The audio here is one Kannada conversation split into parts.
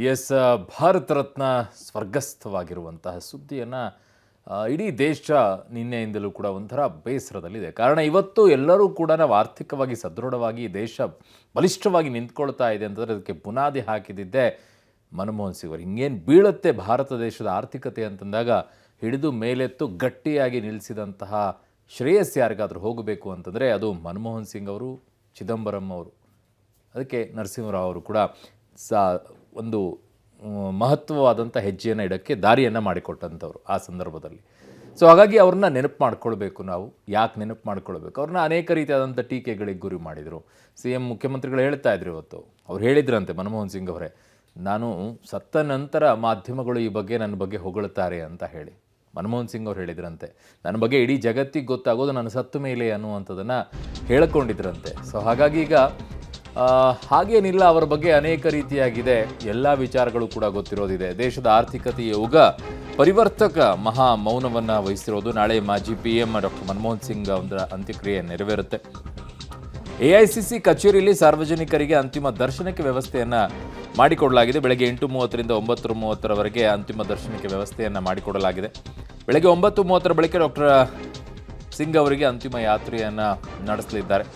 ಎಸ್ ಭಾರತ ರತ್ನ ಸ್ವರ್ಗಸ್ಥವಾಗಿರುವಂತಹ ಸುದ್ದಿಯನ್ನು ಇಡೀ ದೇಶ ನಿನ್ನೆಯಿಂದಲೂ ಕೂಡ ಒಂಥರ ಬೇಸರದಲ್ಲಿದೆ. ಕಾರಣ ಇವತ್ತು ಎಲ್ಲರೂ ಕೂಡ ನಾವು ಆರ್ಥಿಕವಾಗಿ ಸದೃಢವಾಗಿ ದೇಶ ಬಲಿಷ್ಠವಾಗಿ ನಿಂತ್ಕೊಳ್ತಾ ಇದೆ ಅಂತಂದರೆ ಅದಕ್ಕೆ ಬುನಾದಿ ಹಾಕಿದ್ದೆ ಮನಮೋಹನ್ ಸಿಂಗ್ ಅವರು. ಹಿಂಗೇನು ಬೀಳುತ್ತೆ ಭಾರತ ದೇಶದ ಆರ್ಥಿಕತೆ ಅಂತಂದಾಗ ಹಿಡಿದು ಮೇಲೆತ್ತು ಗಟ್ಟಿಯಾಗಿ ನಿಲ್ಲಿಸಿದಂತಹ ಶ್ರೇಯಸ್ ಯಾರಿಗಾದರೂ ಹೋಗಬೇಕು ಅಂತಂದರೆ ಅದು ಮನಮೋಹನ್ ಸಿಂಗ್ ಅವರು, ಚಿದಂಬರಂ ಅವರು, ಅದಕ್ಕೆ ನರಸಿಂಹರಾವ್ ಅವರು ಕೂಡ ಒಂದು ಮಹತ್ವವಾದಂಥ ಹೆಜ್ಜೆಯನ್ನು ಇಡೋಕ್ಕೆ ದಾರಿಯನ್ನು ಮಾಡಿಕೊಟ್ಟಂಥವ್ರು ಆ ಸಂದರ್ಭದಲ್ಲಿ. ಸೊ ಹಾಗಾಗಿ ಅವ್ರನ್ನ ನೆನಪು ಮಾಡ್ಕೊಳ್ಬೇಕು. ನಾವು ಯಾಕೆ ನೆನಪು ಮಾಡ್ಕೊಳ್ಬೇಕು? ಅವ್ರನ್ನ ಅನೇಕ ರೀತಿಯಾದಂಥ ಟೀಕೆಗಳಿಗೆ ಗುರಿ ಮಾಡಿದರು. CM ಮುಖ್ಯಮಂತ್ರಿಗಳು ಹೇಳ್ತಾ ಇದ್ರು ಇವತ್ತು. ಅವ್ರು ಹೇಳಿದ್ರಂತೆ ಮನಮೋಹನ್ ಸಿಂಗ್ ಅವರೇ, ನಾನು ಸತ್ತ ನಂತರ ಮಾಧ್ಯಮಗಳು ಈ ಬಗ್ಗೆ ನನ್ನ ಬಗ್ಗೆ ಹೊಗಳುತ್ತಾರೆ ಅಂತ ಹೇಳಿ ಮನಮೋಹನ್ ಸಿಂಗ್ ಅವ್ರು ಹೇಳಿದ್ರಂತೆ. ನನ್ನ ಬಗ್ಗೆ ಇಡೀ ಜಗತ್ತಿಗೆ ಗೊತ್ತಾಗೋದು ನಾನು ಸತ್ತ ಮೇಲೆ ಅನ್ನುವಂಥದ್ದನ್ನು ಹೇಳ್ಕೊಂಡಿದ್ರಂತೆ. ಸೊ ಹಾಗಾಗಿ ಈಗ ಹಾಗೇನಿಲ್ಲ, ಅವರ ಬಗ್ಗೆ ಅನೇಕ ರೀತಿಯಾಗಿದೆ, ಎಲ್ಲ ವಿಚಾರಗಳು ಕೂಡ ಗೊತ್ತಿರೋದಿದೆ. ದೇಶದ ಆರ್ಥಿಕತೆಯ ಯುಗ ಪರಿವರ್ತಕ ಮಹಾ ಮೌನವನ್ನು ವಹಿಸಿರೋದು. ನಾಳೆ ಮಾಜಿ PM ಡಾಕ್ಟರ್ ಮನಮೋಹನ್ ಸಿಂಗ್ ಅವರ ಅಂತ್ಯಕ್ರಿಯೆ ನೆರವೇರುತ್ತೆ. AICC ಕಚೇರಿಯಲ್ಲಿ ಸಾರ್ವಜನಿಕರಿಗೆ ಅಂತಿಮ ದರ್ಶನಕ್ಕೆ ವ್ಯವಸ್ಥೆಯನ್ನು ಮಾಡಿಕೊಡಲಾಗಿದೆ. ಬೆಳಗ್ಗೆ 8:30ರಿಂದ 9:30ರವರೆಗೆ ಅಂತಿಮ ದರ್ಶನಕ್ಕೆ ವ್ಯವಸ್ಥೆಯನ್ನು ಮಾಡಿಕೊಡಲಾಗಿದೆ. ಬೆಳಗ್ಗೆ 9:30 ಬಳಿಕ ಡಾಕ್ಟರ್ ಸಿಂಗ್ ಅವರಿಗೆ ಅಂತಿಮ ಯಾತ್ರೆಯನ್ನು ನಡೆಸಲಿದ್ದಾರೆ.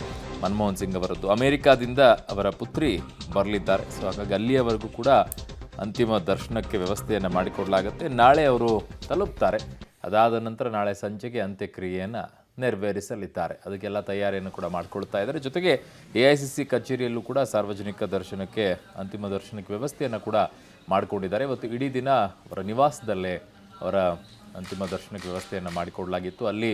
ಮನಮೋಹನ್ ಸಿಂಗ್ ಅವರದ್ದು ಅಮೆರಿಕಾದಿಂದ ಅವರ ಪುತ್ರಿ ಬರಲಿದ್ದಾರೆ. ಸೊ ಹಾಗಾಗಿ ಅಲ್ಲಿಯವರೆಗೂ ಕೂಡ ಅಂತಿಮ ದರ್ಶನಕ್ಕೆ ವ್ಯವಸ್ಥೆಯನ್ನು ಮಾಡಿಕೊಡಲಾಗುತ್ತೆ. ನಾಳೆ ಅವರು ತಲುಪ್ತಾರೆ. ಅದಾದ ನಂತರ ನಾಳೆ ಸಂಜೆಗೆ ಅಂತ್ಯಕ್ರಿಯೆಯನ್ನು ನೆರವೇರಿಸಲಿದ್ದಾರೆ. ಅದಕ್ಕೆಲ್ಲ ತಯಾರಿಯನ್ನು ಕೂಡ ಮಾಡಿಕೊಳ್ತಾ ಇದ್ದಾರೆ. ಜೊತೆಗೆ AICC ಕಚೇರಿಯಲ್ಲೂ ಕೂಡ ಸಾರ್ವಜನಿಕ ದರ್ಶನಕ್ಕೆ ಅಂತಿಮ ದರ್ಶನಕ್ಕೆ ವ್ಯವಸ್ಥೆಯನ್ನು ಕೂಡ ಮಾಡಿಕೊಂಡಿದ್ದಾರೆ. ಇವತ್ತು ಇಡೀ ದಿನ ಅವರ ನಿವಾಸದಲ್ಲೇ ಅವರ ಅಂತಿಮ ದರ್ಶನಕ್ಕೆ ವ್ಯವಸ್ಥೆಯನ್ನು ಮಾಡಿಕೊಡಲಾಗಿತ್ತು. ಅಲ್ಲಿ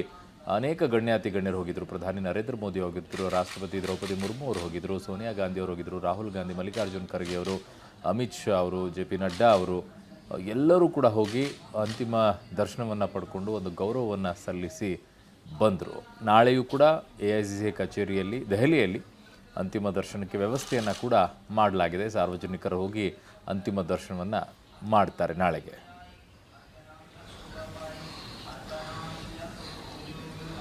ಅನೇಕ ಗಣ್ಯರು ಹೋಗಿದ್ದರು. ಪ್ರಧಾನಿ ನರೇಂದ್ರ ಮೋದಿ ಹೋಗಿದ್ದರು, ರಾಷ್ಟ್ರಪತಿ ದ್ರೌಪದಿ ಮುರ್ಮು ಅವರು ಹೋಗಿದ್ದರು, ಸೋನಿಯಾ ಗಾಂಧಿ ಅವರು ಹೋಗಿದ್ದರು, ರಾಹುಲ್ ಗಾಂಧಿ, ಮಲ್ಲಿಕಾರ್ಜುನ್ ಖರ್ಗೆ ಅವರು, ಅಮಿತ್ ಶಾ ಅವರು, JP ನಡ್ಡಾ ಅವರು ಎಲ್ಲರೂ ಕೂಡ ಹೋಗಿ ಅಂತಿಮ ದರ್ಶನವನ್ನು ಪಡ್ಕೊಂಡು ಒಂದು ಗೌರವವನ್ನು ಸಲ್ಲಿಸಿ ಬಂದರು. ನಾಳೆಯೂ ಕೂಡ AICC ಕಚೇರಿಯಲ್ಲಿ ದೆಹಲಿಯಲ್ಲಿ ಅಂತಿಮ ದರ್ಶನಕ್ಕೆ ವ್ಯವಸ್ಥೆಯನ್ನು ಕೂಡ ಮಾಡಲಾಗಿದೆ. ಸಾರ್ವಜನಿಕರು ಹೋಗಿ ಅಂತಿಮ ದರ್ಶನವನ್ನು ಮಾಡ್ತಾರೆ ನಾಳೆಗೆ.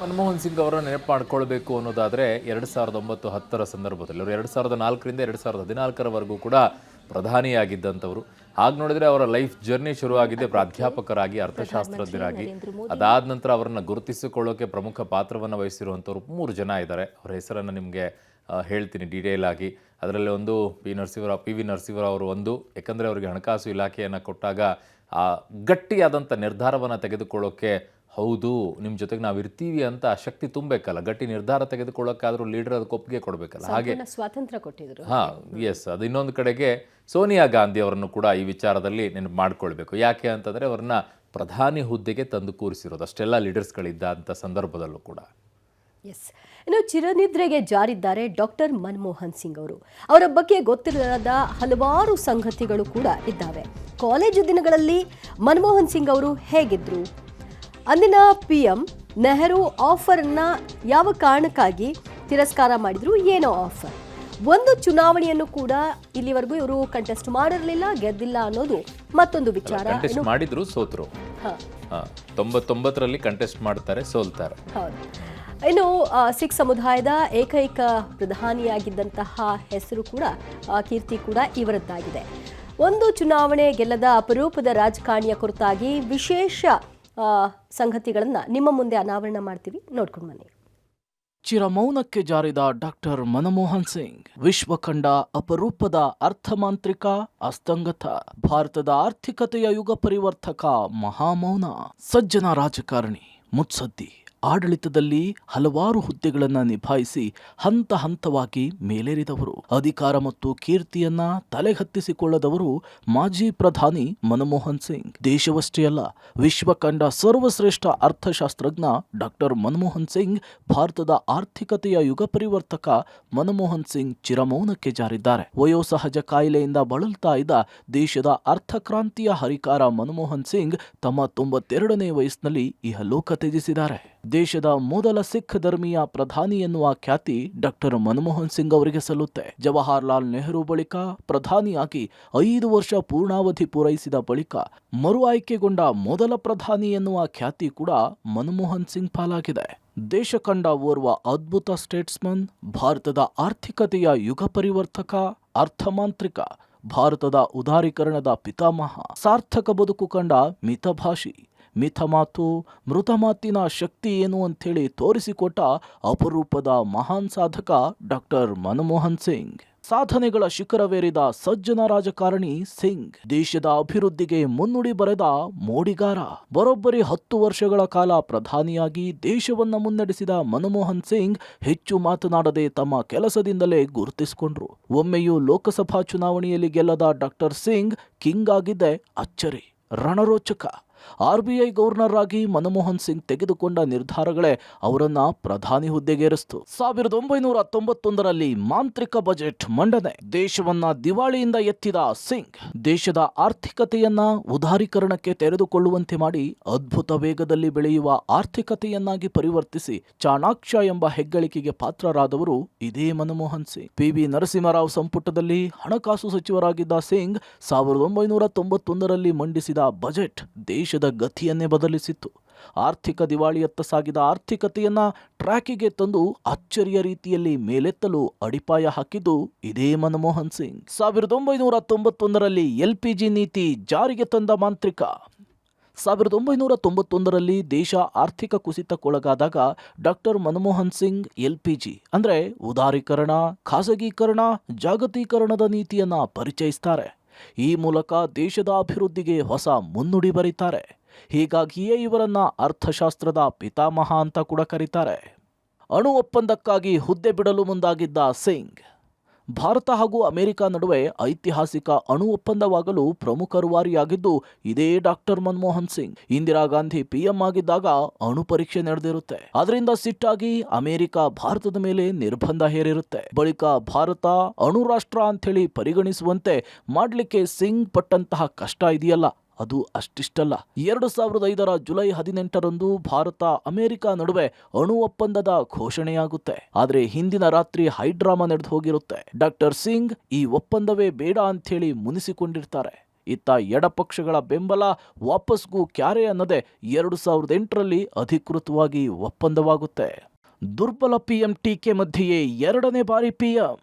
ಮನಮೋಹನ್ ಸಿಂಗ್ ಅವರ ನೆನಪು ಮಾಡ್ಕೊಳ್ಬೇಕು ಅನ್ನೋದಾದರೆ 2009-10 ಸಂದರ್ಭದಲ್ಲಿ ಅವರು 2004ರಿಂದ 2014ರವರೆಗೂ ಕೂಡ ಪ್ರಧಾನಿಯಾಗಿದ್ದಂಥವರು. ಹಾಗೆ ನೋಡಿದರೆ ಅವರ ಲೈಫ್ ಜರ್ನಿ ಶುರುವಾಗಿದೆ ಪ್ರಾಧ್ಯಾಪಕರಾಗಿ, ಅರ್ಥಶಾಸ್ತ್ರಜ್ಞರಾಗಿ. ಅದಾದ ನಂತರ ಅವರನ್ನು ಗುರುತಿಸಿಕೊಳ್ಳೋಕೆ ಪ್ರಮುಖ ಪಾತ್ರವನ್ನು ವಹಿಸಿರುವಂಥವ್ರು 3 ಜನ ಇದ್ದಾರೆ. ಅವರ ಹೆಸರನ್ನು ನಿಮಗೆ ಹೇಳ್ತೀನಿ ಡೀಟೇಲ್ ಆಗಿ. ಅದರಲ್ಲಿ ಒಂದು PV ನರಸಿಂಹರಾವ್ ಅವರು ಒಂದು, ಯಾಕಂದರೆ ಅವರಿಗೆ ಹಣಕಾಸು ಇಲಾಖೆಯನ್ನು ಕೊಟ್ಟಾಗ ಆ ಗಟ್ಟಿಯಾದಂಥ ನಿರ್ಧಾರವನ್ನು ತೆಗೆದುಕೊಳ್ಳೋಕ್ಕೆ, ಹೌದು ನಿಮ್ಮ ಜೊತೆಗೆ ನಾವು ಇರ್ತೀವಿ ಅಂತ ಶಕ್ತಿ ತುಂಬಬೇಕಲ್ಲ, ಗಟ್ಟಿ ನಿರ್ಧಾರ ತೆಗೆದುಕೊಳ್ಳೋಕ್ಕಾದ್ರೂ ಲೀಡರ್ ಅದಕ್ಕೆ ಒಪ್ಪಿಗೆ ಕೊಡಬೇಕಲ್ಲ, ಹಾಗೆ ಸ್ವಾತಂತ್ರ್ಯ ಕೊಟ್ಟಿದ್ರು. ಎಸ್, ಅದು ಇನ್ನೊಂದು ಕಡೆಗೆ ಸೋನಿಯಾ ಗಾಂಧಿ ಅವರನ್ನು ಕೂಡ ಈ ವಿಚಾರದಲ್ಲಿ ನೆನಪು ಮಾಡ್ಕೊಳ್ಬೇಕು. ಯಾಕೆ ಅಂತಂದರೆ ಅವ್ರನ್ನ ಪ್ರಧಾನಿ ಹುದ್ದೆಗೆ ತಂದು ಕೂರಿಸಿರೋದು ಅಷ್ಟೆಲ್ಲ ಲೀಡರ್ಸ್ಗಳಿದ್ದ ಅಂತ ಸಂದರ್ಭದಲ್ಲೂ ಕೂಡ. ಎಸ್, ಇನ್ನು ಚಿರನಿದ್ರೆಗೆ ಜಾರಿದ್ದಾರೆ ಡಾಕ್ಟರ್ ಮನಮೋಹನ್ ಸಿಂಗ್ ಅವರು. ಅವರ ಬಗ್ಗೆ ಗೊತ್ತಿರದ ಹಲವಾರು ಸಂಗತಿಗಳು ಕೂಡ ಇದ್ದಾವೆ. ಕಾಲೇಜು ದಿನಗಳಲ್ಲಿ ಮನಮೋಹನ್ ಸಿಂಗ್ ಅವರು ಹೇಗಿದ್ರು, ಅಂದಿನ PM ನೆಹರು ಆಫರ್ನ ಯಾವ ಕಾರಣಕ್ಕಾಗಿ ತಿರಸ್ಕಾರ ಮಾಡಿದ್ರು, ಏನೋ ಆಫರ್, ಒಂದು ಚುನಾವಣೆಯನ್ನು ಕೂಡ ಇಲ್ಲಿವರೆಗೂ ಇವರು ಕಂಟೆಸ್ಟ್ ಮಾಡಿರಲಿಲ್ಲ, ಗೆದ್ದಿಲ್ಲ ಅನ್ನೋದು ಮತ್ತೊಂದು ವಿಚಾರ. ಮಾಡಿದ್ರು, ಸೋತರು. 99ರಲ್ಲಿ ಕಂಟೆಸ್ಟ್ ಮಾಡ್ತಾರೆ, ಸೋಲ್ತಾರೆ. ಹೌದು. ಇನ್ನು ಸಿಖ್ ಸಮುದಾಯದ ಏಕೈಕ ಪ್ರಧಾನಿಯಾಗಿದ್ದಂತಹ ಹೆಸರು ಕೂಡ, ಕೀರ್ತಿ ಕೂಡ ಇವರದ್ದಾಗಿದೆ. ಒಂದು ಚುನಾವಣೆ ಗೆಲ್ಲದ ಅಪರೂಪದ ರಾಜಕಾರಣಿಯ ಕುರಿತಾಗಿ ವಿಶೇಷ ಸಂಗತಿಗಳನ್ನು ನಿಮ್ಮ ಮುಂದೆ ಅನಾವರಣ ಮಾಡ್ತೀವಿ, ನೋಡ್ಕೊಂಡು ಬನ್ನಿ. ಚಿರಮೌನಕ್ಕೆ ಜಾರಿದ ಡಾಕ್ಟರ್ ಮನಮೋಹನ್ ಸಿಂಗ್ ವಿಶ್ವ ಕಂಡ ಅಪರೂಪದ ಅರ್ಥಮಾಂತ್ರಿಕ, ಅಸ್ತಂಗತ, ಭಾರತದ ಆರ್ಥಿಕತೆಯ ಯುಗ ಪರಿವರ್ತಕ, ಮಹಾಮೌನ, ಸಜ್ಜನ ರಾಜಕಾರಣಿ, ಮುತ್ಸದ್ದಿ, ಆಡಳಿತದಲ್ಲಿ ಹಲವಾರು ಹುದ್ದೆಗಳನ್ನು ನಿಭಾಯಿಸಿ ಹಂತ ಹಂತವಾಗಿ ಮೇಲೇರಿದವರು. ಅಧಿಕಾರ ಮತ್ತು ಕೀರ್ತಿಯನ್ನ ತಲೆಹತ್ತಿಸಿಕೊಳ್ಳದವರು ಮಾಜಿ ಪ್ರಧಾನಿ ಮನಮೋಹನ್ ಸಿಂಗ್. ದೇಶವಷ್ಟೇ ಅಲ್ಲ, ವಿಶ್ವ ಕಂಡ ಸರ್ವಶ್ರೇಷ್ಠ ಅರ್ಥಶಾಸ್ತ್ರಜ್ಞ ಡಾಕ್ಟರ್ ಮನಮೋಹನ್ ಸಿಂಗ್, ಭಾರತದ ಆರ್ಥಿಕತೆಯ ಯುಗ ಪರಿವರ್ತಕ ಮನಮೋಹನ್ ಸಿಂಗ್ ಚಿರಮೌನಕ್ಕೆ ಜಾರಿದ್ದಾರೆ. ವಯೋಸಹಜ ಕಾಯಿಲೆಯಿಂದ ಬಳಲ್ತಾ ಇದ್ದ ದೇಶದ ಅರ್ಥಕ್ರಾಂತಿಯ ಹರಿಕಾರ ಮನಮೋಹನ್ ಸಿಂಗ್ ತಮ್ಮ 92ನೇ ವಯಸ್ಸಿನಲ್ಲಿ ಇಹಲೋಕ ತ್ಯಜಿಸಿದ್ದಾರೆ. ದೇಶದ ಮೊದಲ ಸಿಖ್ ಧರ್ಮೀಯ ಪ್ರಧಾನಿ ಎನ್ನುವ ಖ್ಯಾತಿ ಡಾಕ್ಟರ್ ಮನಮೋಹನ್ ಸಿಂಗ್ ಅವರಿಗೆ ಸಲ್ಲುತ್ತೆ. ಜವಾಹರ್ಲಾಲ್ ನೆಹರು ಬಳಿಕ ಪ್ರಧಾನಿಯಾಗಿ 5 ವರ್ಷ ಪೂರ್ಣಾವಧಿ ಪೂರೈಸಿದ ಬಳಿಕ ಮರು ಆಯ್ಕೆಗೊಂಡ ಮೊದಲ ಪ್ರಧಾನಿ ಎನ್ನುವ ಖ್ಯಾತಿ ಕೂಡ ಮನಮೋಹನ್ ಸಿಂಗ್ ಪಾಲಾಗಿದೆ. ದೇಶ ಕಂಡ ಓರ್ವ ಅದ್ಭುತ ಸ್ಟೇಟ್ಸ್ಮನ್, ಭಾರತದ ಆರ್ಥಿಕತೆಯ ಯುಗ ಪರಿವರ್ತಕ, ಅರ್ಥಮಾಂತ್ರಿಕ, ಭಾರತದ ಉದಾರೀಕರಣದ ಪಿತಾಮಹ, ಸಾರ್ಥಕ ಬದುಕು ಕಂಡ ಮಿತಭಾಷಿ, ಮಿತ ಮಾತು ಮೃತ ಮಾತಿನ ಶಕ್ತಿ ಏನು ಅಂಥೇಳಿ ತೋರಿಸಿಕೊಟ್ಟ ಅಪರೂಪದ ಮಹಾನ್ ಸಾಧಕ ಡಾಕ್ಟರ್ ಮನಮೋಹನ್ ಸಿಂಗ್. ಸಾಧನೆಗಳ ಶಿಖರವೇರಿದ ಸಜ್ಜನ ರಾಜಕಾರಣಿ ಸಿಂಗ್, ದೇಶದ ಅಭಿವೃದ್ಧಿಗೆ ಮುನ್ನುಡಿ ಬರೆದ ಮೋಡಿಗಾರ. ಬರೋಬ್ಬರಿ 10 ವರ್ಷಗಳ ಕಾಲ ಪ್ರಧಾನಿಯಾಗಿ ದೇಶವನ್ನ ಮುನ್ನಡೆಸಿದ ಮನಮೋಹನ್ ಸಿಂಗ್ ಹೆಚ್ಚು ಮಾತನಾಡದೆ ತಮ್ಮ ಕೆಲಸದಿಂದಲೇ ಗುರುತಿಸಿಕೊಂಡ್ರು. ಒಮ್ಮೆಯೂ ಲೋಕಸಭಾ ಚುನಾವಣೆಯಲ್ಲಿ ಗೆಲ್ಲದ ಡಾಕ್ಟರ್ ಸಿಂಗ್ ಕಿಂಗ್ ಆಗಿದ್ದೆ ಅಚ್ಚರಿ, ರಣರೋಚಕ. RBI ಗವರ್ನರ್ ಆಗಿ ಮನಮೋಹನ್ ಸಿಂಗ್ ತೆಗೆದುಕೊಂಡ ನಿರ್ಧಾರಗಳೇ ಅವರನ್ನ ಪ್ರಧಾನಿ ಹುದ್ದೆಗೇರಿಸಿತು. 1991ರಲ್ಲಿ ಮಾಂತ್ರಿಕ ಬಜೆಟ್ ಮಂಡನೆ, ದೇಶವನ್ನ ದಿವಾಳಿಯಿಂದ ಎತ್ತಿದ ಸಿಂಗ್ ದೇಶದ ಆರ್ಥಿಕತೆಯನ್ನ ಉದಾರೀಕರಣಕ್ಕೆ ತೆರೆದುಕೊಳ್ಳುವಂತೆ ಮಾಡಿ ಅದ್ಭುತ ವೇಗದಲ್ಲಿ ಬೆಳೆಯುವ ಆರ್ಥಿಕತೆಯನ್ನಾಗಿ ಪರಿವರ್ತಿಸಿ ಚಾಣಾಕ್ಷ ಎಂಬ ಹೆಗ್ಗಳಿಕೆಗೆ ಪಾತ್ರರಾದವರು ಇದೇ ಮನಮೋಹನ್ ಸಿಂಗ್. PV ನರಸಿಂಹರಾವ್ ಸಂಪುಟದಲ್ಲಿ ಹಣಕಾಸು ಸಚಿವರಾಗಿದ್ದ ಸಿಂಗ್ 1991ರಲ್ಲಿ ಮಂಡಿಸಿದ ಬಜೆಟ್ ದೇಶದ ಗತಿಯನ್ನೇ ಬದಲಿಸಿತ್ತು. ಆರ್ಥಿಕ ದಿವಾಳಿಯತ್ತ ಸಾಗಿದ ಆರ್ಥಿಕತೆಯನ್ನ ಟ್ರ್ಯಾಕಿಗೆ ತಂದು ಅಚ್ಚರಿಯ ರೀತಿಯಲ್ಲಿ ಮೇಲೆತ್ತಲು ಅಡಿಪಾಯ ಹಾಕಿದ್ದು ಇದೇ ಮನಮೋಹನ್ ಸಿಂಗ್. 1991ರಲ್ಲಿ LPG ನೀತಿ ಜಾರಿಗೆ ತಂದ ಮಾಂತ್ರಿಕ. 1991ರಲ್ಲಿ ದೇಶ ಆರ್ಥಿಕ ಕುಸಿತಕ್ಕೊಳಗಾದಾಗ ಡಾಕ್ಟರ್ ಮನಮೋಹನ್ ಸಿಂಗ್ LPG ಅಂದ್ರೆ ಉದಾರೀಕರಣ, ಖಾಸಗೀಕರಣ, ಜಾಗತೀಕರಣದ ನೀತಿಯನ್ನ ಪರಿಚಯಿಸ್ತಾರೆ. ಈ ಮೂಲಕ ದೇಶದ ಅಭಿವೃದ್ಧಿಗೆ ಹೊಸ ಮುನ್ನುಡಿ ಬರೀತಾರೆ. ಹೀಗಾಗಿಯೇ ಇವರನ್ನ ಅರ್ಥಶಾಸ್ತ್ರದ ಪಿತಾಮಹ ಅಂತ ಕೂಡ ಕರೀತಾರೆ. ಅಣು ಒಪ್ಪಂದಕ್ಕಾಗಿ ಹುದ್ದೆ ಬಿಡಲು ಮುಂದಾಗಿದ್ದ ಸಿಂಗ್, ಭಾರತ ಹಾಗೂ ಅಮೆರಿಕ ನಡುವೆ ಐತಿಹಾಸಿಕ ಅಣು ಒಪ್ಪಂದವಾಗಲು ಪ್ರಮುಖ ರೂವಾರಿಯಾಗಿದ್ದು ಇದೇ ಡಾಕ್ಟರ್ ಮನಮೋಹನ್ ಸಿಂಗ್. ಇಂದಿರಾ ಗಾಂಧಿ PM ಆಗಿದ್ದಾಗ ಅಣು ಪರೀಕ್ಷೆ ನಡೆದಿರುತ್ತೆ. ಅದರಿಂದ ಸಿಟ್ಟಾಗಿ ಅಮೆರಿಕ ಭಾರತದ ಮೇಲೆ ನಿರ್ಬಂಧ ಹೇರಿರುತ್ತೆ. ಬಳಿಕ ಭಾರತ ಅಣು ರಾಷ್ಟ್ರ ಅಂಥೇಳಿ ಪರಿಗಣಿಸುವಂತೆ ಮಾಡ್ಲಿಕ್ಕೆ ಸಿಂಗ್ ಪಟ್ಟಂತಹ ಕಷ್ಟ ಇದೆಯಲ್ಲ, ಅದು ಅಷ್ಟಿಷ್ಟಲ್ಲ. 2005ರ ಜುಲೈ 18ರಂದು ಭಾರತ ಅಮೆರಿಕ ನಡುವೆ ಅಣು ಒಪ್ಪಂದದ ಘೋಷಣೆಯಾಗುತ್ತೆ. ಆದ್ರೆ ಹಿಂದಿನ ರಾತ್ರಿ ಹೈಡ್ರಾಮಾ ನಡೆದು ಹೋಗಿರುತ್ತೆ. ಡಾಕ್ಟರ್ ಸಿಂಗ್ ಈ ಒಪ್ಪಂದವೇ ಬೇಡ ಅಂಥೇಳಿ ಮುನಿಸಿಕೊಂಡಿರ್ತಾರೆ. ಇತ್ತ ಎಡಪಕ್ಷಗಳ ಬೆಂಬಲ ವಾಪಸ್ಗೂ ಕ್ಯಾರೆ ಅನ್ನದೆ 2008ರಲ್ಲಿ ಅಧಿಕೃತವಾಗಿ ಒಪ್ಪಂದವಾಗುತ್ತೆ. ದುರ್ಬಲ PM ಟೀಕೆ ಮಧ್ಯೆಯೇ 2ನೇ ಬಾರಿ PM.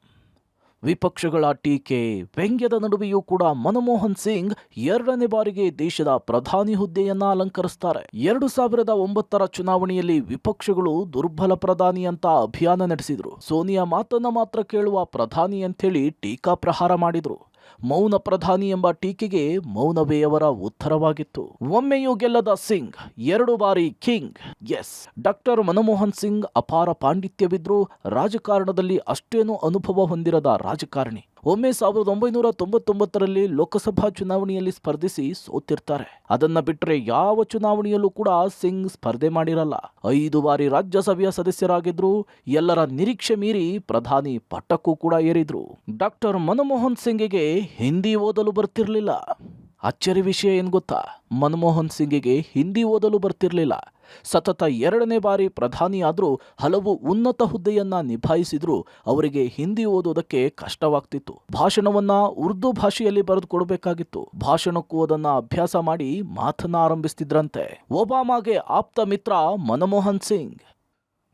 ವಿಪಕ್ಷಗಳ ಟೀಕೆ ವ್ಯಂಗ್ಯದ ನಡುವೆಯೂ ಕೂಡ ಮನಮೋಹನ್ ಸಿಂಗ್ 2ನೇ ಬಾರಿಗೆ ದೇಶದ ಪ್ರಧಾನಿ ಹುದ್ದೆಯನ್ನ ಅಲಂಕರಿಸ್ತಾರೆ. 2009ರ ಚುನಾವಣೆಯಲ್ಲಿ ವಿಪಕ್ಷಗಳು ದುರ್ಬಲ ಪ್ರಧಾನಿ ಅಂತ ಅಭಿಯಾನ ನಡೆಸಿದ್ರು. ಸೋನಿಯಾ ಮಾತನ್ನ ಮಾತ್ರ ಕೇಳುವ ಪ್ರಧಾನಿ ಅಂಥೇಳಿ ಟೀಕಾ ಪ್ರಹಾರ ಮಾಡಿದ್ರು. ಮೌನ ಪ್ರಧಾನಿ ಎಂಬ ಟೀಕೆಗೆ ಮೌನವೇ ಅವರ ಉತ್ತರವಾಗಿತ್ತು. ಒಮ್ಮೆಯೂ ಗೆಲ್ಲದ ಸಿಂಗ್ 2 ಬಾರಿ king. Yes, doctor Manmohan Singh ಅಪಾರ ಪಾಂಡಿತ್ಯವಿದ್ರೂ ರಾಜಕಾರಣದಲ್ಲಿ ಅಷ್ಟೇನೂ ಅನುಭವ ಹೊಂದಿರದ ರಾಜಕಾರಣಿ. ಒಮ್ಮೆ 1999ರಲ್ಲಿ ಲೋಕಸಭಾ ಚುನಾವಣೆಯಲ್ಲಿ ಸ್ಪರ್ಧಿಸಿ ಸೋತಿರ್ತಾರೆ. ಅದನ್ನ ಬಿಟ್ಟರೆ ಯಾವ ಚುನಾವಣೆಯಲ್ಲೂ ಕೂಡ ಸಿಂಗ್ ಸ್ಪರ್ಧೆ ಮಾಡಿರಲ್ಲ. 5 ಬಾರಿ ರಾಜ್ಯಸಭೆಯ ಸದಸ್ಯರಾಗಿದ್ರು. ಎಲ್ಲರ ನಿರೀಕ್ಷೆ ಮೀರಿ ಪ್ರಧಾನಿ ಪಟ್ಟಕ್ಕೂ ಕೂಡ ಏರಿದ್ರು. ಡಾಕ್ಟರ್ ಮನಮೋಹನ್ ಸಿಂಗಿಗೆ ಹಿಂದಿ ಓದಲು ಬರ್ತಿರ್ಲಿಲ್ಲ. ಅಚ್ಚರಿ ವಿಷಯ ಏನ್ ಗೊತ್ತಾ? ಮನಮೋಹನ್ ಸಿಂಗಿಗೆ ಹಿಂದಿ ಓದಲು ಬರ್ತಿರ್ಲಿಲ್ಲ. ಸತತ 2ನೇ ಬಾರಿ ಪ್ರಧಾನಿಯಾದ್ರೂ ಹಲವು ಉನ್ನತ ಹುದ್ದೆಯನ್ನ ನಿಭಾಯಿಸಿದ್ರು ಅವರಿಗೆ ಹಿಂದಿ ಓದೋದಕ್ಕೆ ಕಷ್ಟವಾಗ್ತಿತ್ತು. ಭಾಷಣವನ್ನ ಉರ್ದು ಭಾಷೆಯಲ್ಲಿ ಬರೆದು ಕೊಡಬೇಕಾಗಿತ್ತು. ಭಾಷಣಕ್ಕೂ ಅದನ್ನ ಅಭ್ಯಾಸ ಮಾಡಿ ಮಾತನ್ನ ಆರಂಭಿಸ್ತಿದ್ರಂತೆ. ಒಬಾಮಾಗೆ ಆಪ್ತ ಮಿತ್ರ ಮನಮೋಹನ್ ಸಿಂಗ್.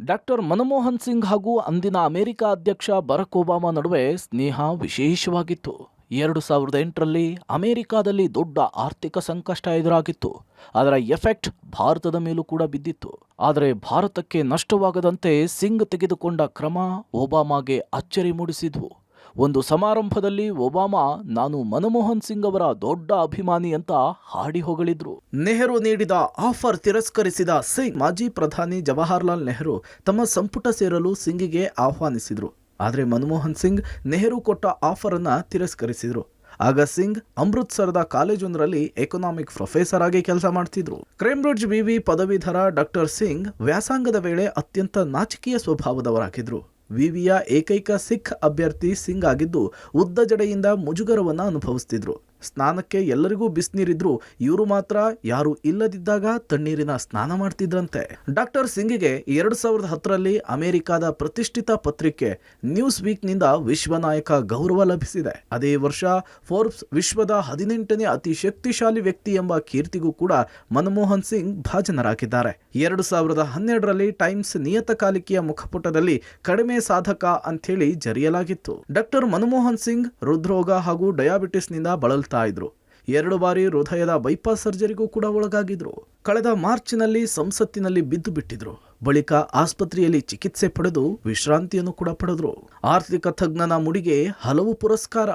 ಡಾಕ್ಟರ್ ಮನಮೋಹನ್ ಸಿಂಗ್ ಹಾಗೂ ಅಂದಿನ ಅಮೆರಿಕ ಅಧ್ಯಕ್ಷ ಬರಾಕ್ ಒಬಾಮಾ ನಡುವೆ ಸ್ನೇಹ ವಿಶೇಷವಾಗಿತ್ತು. 2008ರಲ್ಲಿ ಅಮೆರಿಕಾದಲ್ಲಿ ದೊಡ್ಡ ಆರ್ಥಿಕ ಸಂಕಷ್ಟ ಎದುರಾಗಿತ್ತು. ಅದರ ಎಫೆಕ್ಟ್ ಭಾರತದ ಮೇಲೂ ಕೂಡ ಬಿದ್ದಿತ್ತು. ಆದರೆ ಭಾರತಕ್ಕೆ ನಷ್ಟವಾಗದಂತೆ ಸಿಂಗ್ ತೆಗೆದುಕೊಂಡ ಕ್ರಮ ಒಬಾಮಾಗೆ ಅಚ್ಚರಿ ಮೂಡಿಸಿದ್ವು. ಒಂದು ಸಮಾರಂಭದಲ್ಲಿ ಒಬಾಮಾ ನಾನು ಮನಮೋಹನ್ ಸಿಂಗ್ ಅವರ ದೊಡ್ಡ ಅಭಿಮಾನಿ ಅಂತ ಹಾಡಿ ಹೊಗಳಿದ್ರು. ನೆಹರು ನೀಡಿದ ಆಫರ್ ತಿರಸ್ಕರಿಸಿದ ಸಿಂಗ್ ಮಾಜಿ ಪ್ರಧಾನಿ ಜವಾಹರ್ಲಾಲ್ ನೆಹರು ತಮ್ಮ ಸಂಪುಟ ಸೇರಲು ಸಿಂಗಿಗೆ ಆಹ್ವಾನಿಸಿದ್ರು. ಆದರೆ ಮನಮೋಹನ್ ಸಿಂಗ್ ನೆಹರು ಕೊಟ್ಟ ಆಫರ್ ಅನ್ನ ತಿರಸ್ಕರಿಸಿದ್ರು. ಆಗ ಸಿಂಗ್ ಅಮೃತ್ಸರದ ಕಾಲೇಜೊಂದರಲ್ಲಿ ಎಕನಾಮಿಕ್ ಪ್ರೊಫೆಸರ್ ಆಗಿ ಕೆಲಸ ಮಾಡ್ತಿದ್ರು. ಕೇಂಬ್ರಿಡ್ಜ್ ವಿವಿ ಪದವೀಧರ ಡಾಕ್ಟರ್ ಸಿಂಗ್ ವ್ಯಾಸಂಗದ ವೇಳೆ ಅತ್ಯಂತ ನಾಚಿಕೆಯ ಸ್ವಭಾವದವರಾಗಿದ್ರು. ವಿವಿಯ ಏಕೈಕ ಸಿಖ್ ಅಭ್ಯರ್ಥಿ ಸಿಂಗ್ ಆಗಿದ್ದು ಉದ್ದ ಜಡೆಯಿಂದ ಮುಜುಗರವನ್ನ ಅನುಭವಿಸ್ತಿದ್ರು. ಸ್ನಾನಕ್ಕೆ ಎಲ್ಲರಿಗೂ ಬಿಸಿನೀರಿದ್ರು ಇವರು ಮಾತ್ರ ಯಾರು ಇಲ್ಲದಿದ್ದಾಗ ತಣ್ಣೀರಿನ ಸ್ನಾನ ಮಾಡ್ತಿದ್ರಂತೆ. ಡಾಕ್ಟರ್ ಸಿಂಗ್ಗೆ 2010ರಲ್ಲಿ ಅಮೆರಿಕದ ಪ್ರತಿಷ್ಠಿತ ಪತ್ರಿಕೆ ನ್ಯೂಸ್ ವೀಕ್ನಿಂದ ವಿಶ್ವ ನಾಯಕ ಗೌರವ ಲಭಿಸಿದೆ. ಅದೇ ವರ್ಷ ಫೋರ್ಬ್ಸ್ ವಿಶ್ವದ 18ನೇ ಅತಿ ಶಕ್ತಿಶಾಲಿ ವ್ಯಕ್ತಿ ಎಂಬ ಕೀರ್ತಿಗೂ ಕೂಡ ಮನಮೋಹನ್ ಸಿಂಗ್ ಭಾಜನರಾಗಿದ್ದಾರೆ. 2012ರಲ್ಲಿ ಟೈಮ್ಸ್ ನಿಯತಕಾಲಿಕೆಯ ಮುಖಪುಟದಲ್ಲಿ ಕಡಿಮೆ ಸಾಧಕ ಅಂಥೇಳಿ ಜರಿಯಲಾಗಿತ್ತು. ಡಾಕ್ಟರ್ ಮನಮೋಹನ್ ಸಿಂಗ್ ಹೃದ್ರೋಗ ಹಾಗೂ ಡಯಾಬಿಟಿಸ್ನಿಂದ ಬಳಲ್ತಾ ಇದ್ರು. 2 ಬಾರಿ ಹೃದಯದ ಬೈಪಾಸ್ ಸರ್ಜರಿಗೂ ಕೂಡ ಒಳಗಾಗಿದ್ರು. ಕಳೆದ ಮಾರ್ಚ್ನಲ್ಲಿ ಸಂಸತ್ತಿನಲ್ಲಿ ಬಿದ್ದು ಬಿಟ್ಟಿದ್ರು. ಬಳಿಕ ಆಸ್ಪತ್ರೆಯಲ್ಲಿ ಚಿಕಿತ್ಸೆ ಪಡೆದು ವಿಶ್ರಾಂತಿಯನ್ನು ಕೂಡ ಪಡೆದ್ರು. ಆರ್ಥಿಕ ತಜ್ಞನ ಮುಡಿಗೆ ಹಲವು ಪುರಸ್ಕಾರ.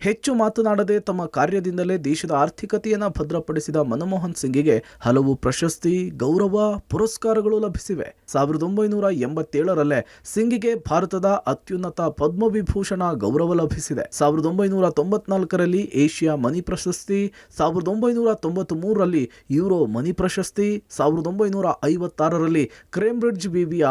ಹೆಚ್ಚು ಮಾತನಾಡದೆ ತಮ್ಮ ಕಾರ್ಯದಿಂದಲೇ ದೇಶದ ಆರ್ಥಿಕತೆಯನ್ನು ಭದ್ರಪಡಿಸಿದ ಮನಮೋಹನ್ ಸಿಂಗಿಗೆ ಹಲವು ಪ್ರಶಸ್ತಿ, ಗೌರವ, ಪುರಸ್ಕಾರಗಳು ಲಭಿಸಿವೆ. 1987ರಲ್ಲೇ ಸಿಂಗಿಗೆ ಭಾರತದ ಅತ್ಯುನ್ನತ ಪದ್ಮವಿಭೂಷಣ ಗೌರವ ಲಭಿಸಿದೆ. 1994ರಲ್ಲಿ ಏಷ್ಯಾ ಮನಿ ಪ್ರಶಸ್ತಿ, 1993ರಲ್ಲಿ ಯೂರೋ ಮನಿ ಪ್ರಶಸ್ತಿ, 1956ರಲ್ಲಿ ಕೇಂಬ್ರಿಡ್ಜ್ ವಿವಿಯ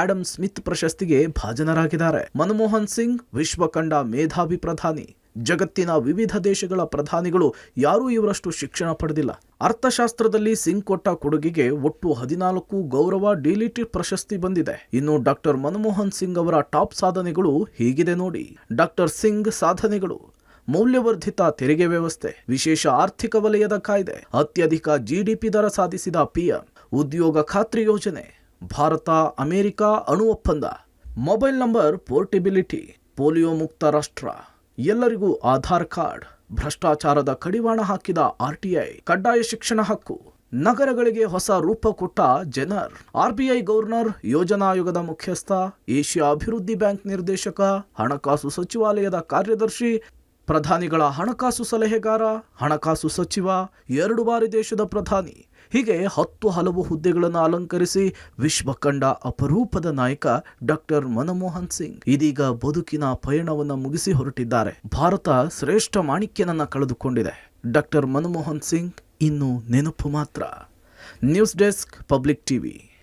ಆಡಮ್ ಸ್ಮಿತ್ ಪ್ರಶಸ್ತಿಗೆ ಭಾಜನರಾಗಿದ್ದಾರೆ. ಮನಮೋಹನ್ ಸಿಂಗ್ ವಿಶ್ವ ಕಂಡ ಮೇಧಾವಿ ಪ್ರಧಾನಿ. ಜಗತ್ತಿನ ವಿವಿಧ ದೇಶಗಳ ಪ್ರಧಾನಿಗಳು ಯಾರೂ ಇವರಷ್ಟು ಶಿಕ್ಷಣ ಪಡೆದಿಲ್ಲ. ಅರ್ಥಶಾಸ್ತ್ರದಲ್ಲಿ ಸಿಂಗ್ ಕೊಟ್ಟ ಕೊಡುಗೆಗೆ ಒಟ್ಟು 14 ಗೌರವ ಡಿಲಿಟ್ ಪ್ರಶಸ್ತಿ ಬಂದಿದೆ. ಇನ್ನು ಡಾಕ್ಟರ್ ಮನಮೋಹನ್ ಸಿಂಗ್ ಅವರ ಟಾಪ್ ಸಾಧನೆಗಳು ಹೀಗಿದೆ ನೋಡಿ. ಡಾಕ್ಟರ್ ಸಿಂಗ್ ಸಾಧನೆಗಳು: ಮೌಲ್ಯವರ್ಧಿತ ತೆರಿಗೆ ವ್ಯವಸ್ಥೆ, ವಿಶೇಷ ಆರ್ಥಿಕ ವಲಯದ ಕಾಯ್ದೆ, ಅತ್ಯಧಿಕ ಜಿಡಿಪಿ ದರ ಸಾಧಿಸಿದ ಪಿಎಂ, ಉದ್ಯೋಗ ಖಾತ್ರಿ ಯೋಜನೆ, ಭಾರತ ಅಮೆರಿಕ ಅಣು ಒಪ್ಪಂದ, ಮೊಬೈಲ್ ನಂಬರ್ ಪೋರ್ಟಬಿಲಿಟಿ, ಪೋಲಿಯೋ ಮುಕ್ತ ರಾಷ್ಟ್ರ, ಎಲ್ಲರಿಗೂ ಆಧಾರ್ ಕಾರ್ಡ್, ಭ್ರಷ್ಟಾಚಾರದ ಕಡಿವಾಣ ಹಾಕಿದ ಆರ್ಟಿಐ, ಕಡ್ಡಾಯ ಶಿಕ್ಷಣ ಹಕ್ಕು, ನಗರಗಳಿಗೆ ಹೊಸ ರೂಪ ಕೊಟ್ಟ ಜನರ್, ಆರ್ಬಿಐ ಗವರ್ನರ್, ಯೋಜನಾ ಆಯೋಗದ ಮುಖ್ಯಸ್ಥ, ಏಷ್ಯಾ ಅಭಿವೃದ್ಧಿ ಬ್ಯಾಂಕ್ ನಿರ್ದೇಶಕ, ಹಣಕಾಸು ಸಚಿವಾಲಯದ ಕಾರ್ಯದರ್ಶಿ, ಪ್ರಧಾನಿಗಳ ಹಣಕಾಸು ಸಲಹೆಗಾರ, ಹಣಕಾಸು ಸಚಿವ, 2 ಬಾರಿ ದೇಶದ ಪ್ರಧಾನಿ, ಹೀಗೆ 10 ಹಲವು ಹುದ್ದೆಗಳನ್ನು ಅಲಂಕರಿಸಿ ವಿಶ್ವ ಕಂಡ ಅಪರೂಪದ ನಾಯಕ ಡಾಕ್ಟರ್ ಮನಮೋಹನ್ ಸಿಂಗ್ ಇದೀಗ ಬದುಕಿನ ಪಯಣವನ್ನು ಮುಗಿಸಿ ಹೊರಟಿದ್ದಾರೆ. ಭಾರತ ಶ್ರೇಷ್ಠ ಮಾಣಿಕ್ಯನನ್ನ ಕಳೆದುಕೊಂಡಿದೆ. ಡಾಕ್ಟರ್ ಮನಮೋಹನ್ ಸಿಂಗ್ ಇನ್ನು ನೆನಪು ಮಾತ್ರ. News desk, public TV.